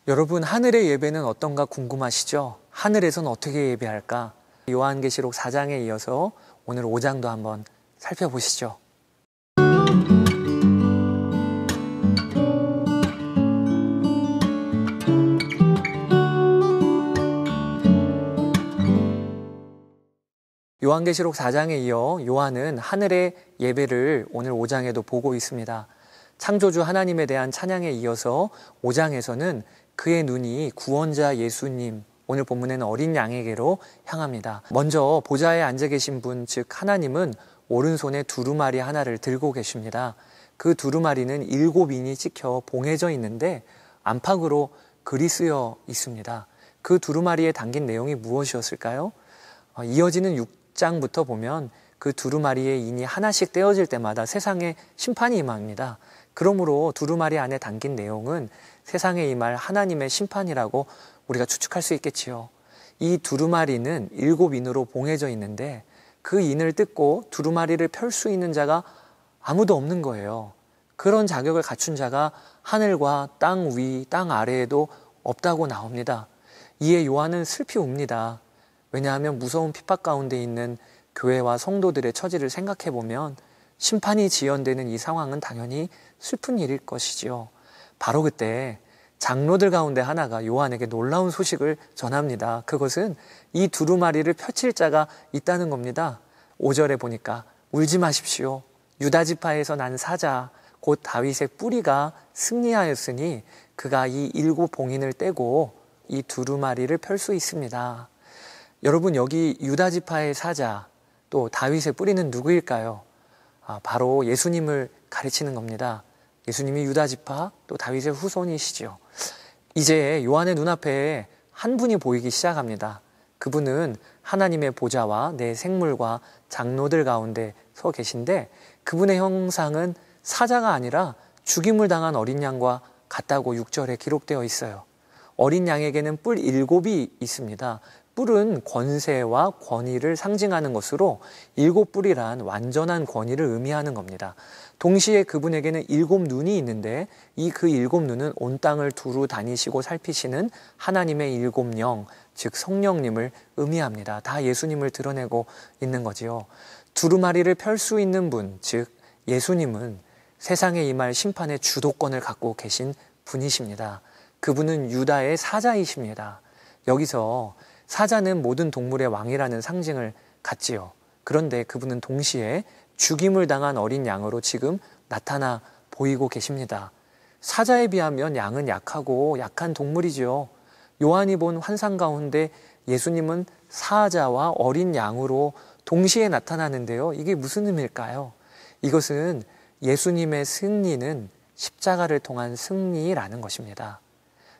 여러분, 하늘의 예배는 어떤가 궁금하시죠? 하늘에선 어떻게 예배할까? 요한계시록 4장에 이어서 오늘 5장도 한번 살펴보시죠. 요한계시록 4장에 이어 요한은 하늘의 예배를 오늘 5장에도 보고 있습니다. 창조주 하나님에 대한 찬양에 이어서 5장에서는 그의 눈이 구원자 예수님, 오늘 본문에는 어린 양에게로 향합니다. 먼저 보좌에 앉아 계신 분, 즉 하나님은 오른손에 두루마리 하나를 들고 계십니다. 그 두루마리는 7인이 찍혀 봉해져 있는데 안팎으로 글이 쓰여 있습니다. 그 두루마리에 담긴 내용이 무엇이었을까요? 이어지는 6장부터 보면 그 두루마리의 인이 하나씩 떼어질 때마다 세상에 심판이 임합니다. 그러므로 두루마리 안에 담긴 내용은 세상에 임할 하나님의 심판이라고 우리가 추측할 수 있겠지요. 이 두루마리는 7인으로 봉해져 있는데 그 인을 뜯고 두루마리를 펼 수 있는 자가 아무도 없는 거예요. 그런 자격을 갖춘 자가 하늘과 땅 위, 땅 아래에도 없다고 나옵니다. 이에 요한은 슬피 웁니다. 왜냐하면 무서운 핍박 가운데 있는 교회와 성도들의 처지를 생각해 보면 심판이 지연되는 이 상황은 당연히 슬픈 일일 것이지요. 바로 그때 장로들 가운데 하나가 요한에게 놀라운 소식을 전합니다. 그것은 이 두루마리를 펼칠 자가 있다는 겁니다. 5절에 보니까 울지 마십시오. 유다 지파에서 난 사자 곧 다윗의 뿌리가 승리하였으니 그가 이 7봉인을 떼고 이 두루마리를 펼 수 있습니다. 여러분, 여기 유다 지파의 사자 또 다윗의 뿌리는 누구일까요? 바로 예수님을 가르치는 겁니다. 예수님이 유다 지파 또 다윗의 후손이시죠. 이제 요한의 눈앞에 한 분이 보이기 시작합니다. 그분은 하나님의 보좌와 내 생물과 장로들 가운데 서 계신데 그분의 형상은 사자가 아니라 죽임을 당한 어린 양과 같다고 6절에 기록되어 있어요. 어린 양에게는 뿔 7이 있습니다. 뿔은 권세와 권위를 상징하는 것으로 7뿔이란 완전한 권위를 의미하는 겁니다. 동시에 그분에게는 7눈이 있는데 그 7눈은 온 땅을 두루 다니시고 살피시는 하나님의 7영, 즉 성령님을 의미합니다. 다 예수님을 드러내고 있는 거지요. 두루마리를 펼 수 있는 분, 즉 예수님은 세상에 임할 심판의 주도권을 갖고 계신 분이십니다. 그분은 유다의 사자이십니다. 여기서 사자는 모든 동물의 왕이라는 상징을 갖지요. 그런데 그분은 동시에 죽임을 당한 어린 양으로 지금 나타나 보이고 계십니다. 사자에 비하면 양은 약하고 약한 동물이죠. 요한이 본 환상 가운데 예수님은 사자와 어린 양으로 동시에 나타나는데요. 이게 무슨 의미일까요? 이것은 예수님의 승리는 십자가를 통한 승리라는 것입니다.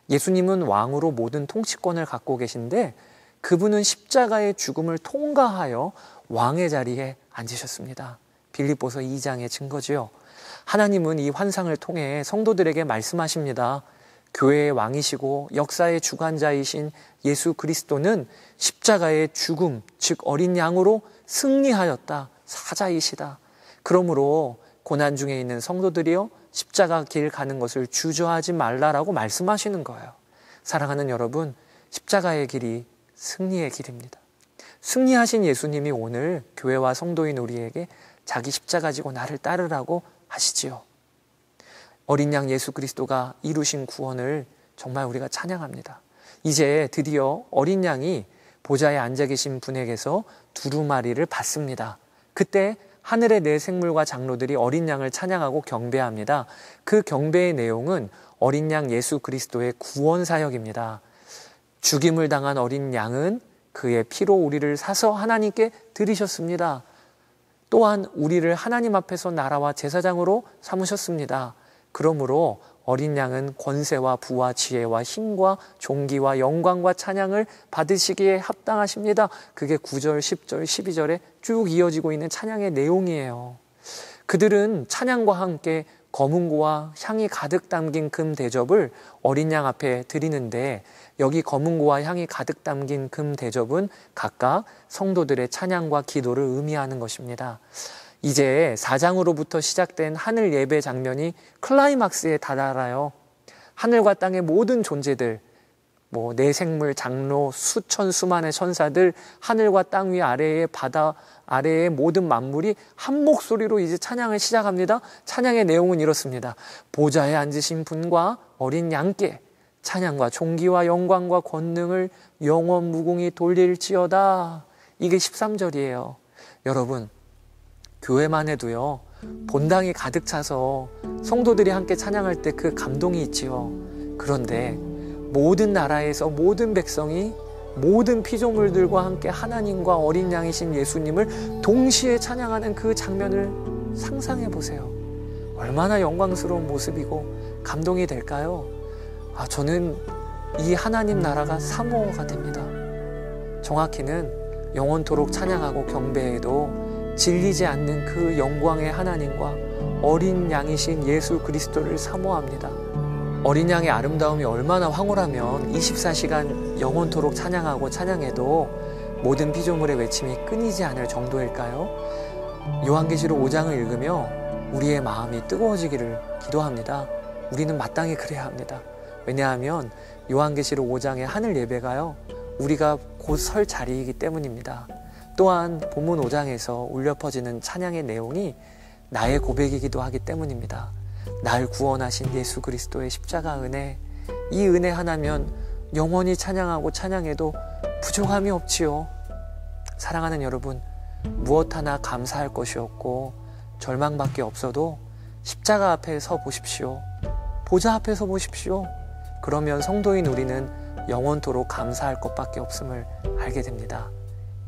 예수님은 왕으로 모든 통치권을 갖고 계신데 그분은 십자가의 죽음을 통과하여 왕의 자리에 앉으셨습니다. 빌립보서 2장의 증거지요. 하나님은 이 환상을 통해 성도들에게 말씀하십니다. 교회의 왕이시고 역사의 주관자이신 예수 그리스도는 십자가의 죽음, 즉 어린 양으로 승리하였다. 사자이시다. 그러므로 고난 중에 있는 성도들이요, 십자가 길 가는 것을 주저하지 말라라고 말씀하시는 거예요. 사랑하는 여러분, 십자가의 길이 승리의 길입니다. 승리하신 예수님이 오늘 교회와 성도인 우리에게 자기 십자가 지고 나를 따르라고 하시지요. 어린 양 예수 그리스도가 이루신 구원을 정말 우리가 찬양합니다. 이제 드디어 어린 양이 보좌에 앉아 계신 분에게서 두루마리를 받습니다. 그때 하늘의 네 생물과 장로들이 어린 양을 찬양하고 경배합니다. 그 경배의 내용은 어린 양 예수 그리스도의 구원 사역입니다. 죽임을 당한 어린 양은 그의 피로 우리를 사서 하나님께 드리셨습니다. 또한 우리를 하나님 앞에서 나라와 제사장으로 삼으셨습니다. 그러므로 어린 양은 권세와 부와 지혜와 힘과 존귀와 영광과 찬양을 받으시기에 합당하십니다. 그게 9절, 10절, 12절에 쭉 이어지고 있는 찬양의 내용이에요. 그들은 찬양과 함께 검은고와 향이 가득 담긴 금 대접을 어린 양 앞에 드리는데 여기 검은고와 향이 가득 담긴 금 대접은 각각 성도들의 찬양과 기도를 의미하는 것입니다. 이제 4장으로부터 시작된 하늘 예배 장면이 클라이막스에 다다라요. 하늘과 땅의 모든 존재들, 내 생물, 장로, 수천 수만의 천사들, 하늘과 땅 위 아래의 바다 아래의 모든 만물이 한 목소리로 이제 찬양을 시작합니다. 찬양의 내용은 이렇습니다. 보좌에 앉으신 분과 어린 양께 찬양과 존귀와 영광과 권능을 영원 무궁히 돌릴지어다. 이게 13절이에요. 여러분, 교회만 해도요, 본당이 가득 차서 성도들이 함께 찬양할 때 그 감동이 있지요. 그런데 모든 나라에서 모든 백성이 모든 피조물들과 함께 하나님과 어린 양이신 예수님을 동시에 찬양하는 그 장면을 상상해 보세요. 얼마나 영광스러운 모습이고 감동이 될까요? 저는 이 하나님 나라가 사모가 됩니다. 정확히는 영원토록 찬양하고 경배해도 질리지 않는 그 영광의 하나님과 어린 양이신 예수 그리스도를 사모합니다. 어린 양의 아름다움이 얼마나 황홀하면 24시간 영원토록 찬양하고 찬양해도 모든 피조물의 외침이 끊이지 않을 정도일까요? 요한계시록 5장을 읽으며 우리의 마음이 뜨거워지기를 기도합니다. 우리는 마땅히 그래야 합니다. 왜냐하면 요한계시록 5장의 하늘 예배가요, 우리가 곧 설 자리이기 때문입니다. 또한 본문 5장에서 울려 퍼지는 찬양의 내용이 나의 고백이기도 하기 때문입니다. 날 구원하신 예수 그리스도의 십자가 은혜, 이 은혜 하나면 영원히 찬양하고 찬양해도 부족함이 없지요. 사랑하는 여러분, 무엇 하나 감사할 것이 없고 절망밖에 없어도 십자가 앞에 서 보십시오. 보좌 앞에 서 보십시오. 그러면 성도인 우리는 영원토록 감사할 것밖에 없음을 알게 됩니다.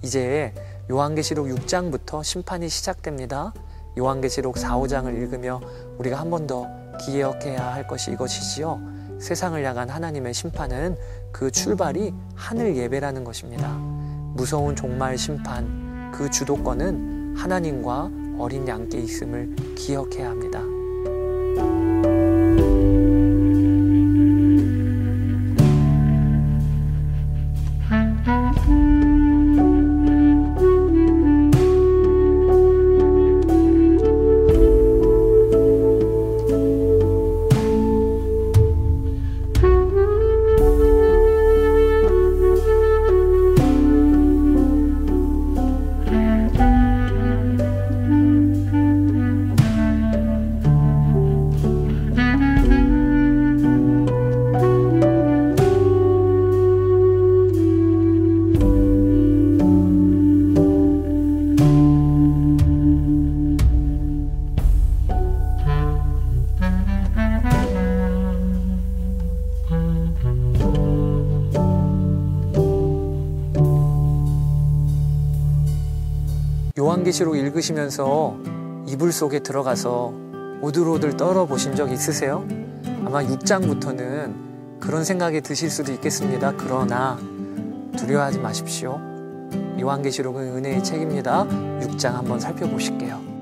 이제 요한계시록 6장부터 심판이 시작됩니다. 요한계시록 4, 5장을 읽으며 우리가 한 번 더 기억해야 할 것이 이것이지요. 세상을 향한 하나님의 심판은 그 출발이 하늘 예배라는 것입니다. 무서운 종말 심판, 그 주도권은 하나님과 어린 양께 있음을 기억해야 합니다. 요한계시록 읽으시면서 이불 속에 들어가서 오들오들 떨어보신 적 있으세요? 아마 6장부터는 그런 생각이 드실 수도 있겠습니다. 그러나 두려워하지 마십시오. 요한계시록은 은혜의 책입니다. 6장 한번 살펴보실게요.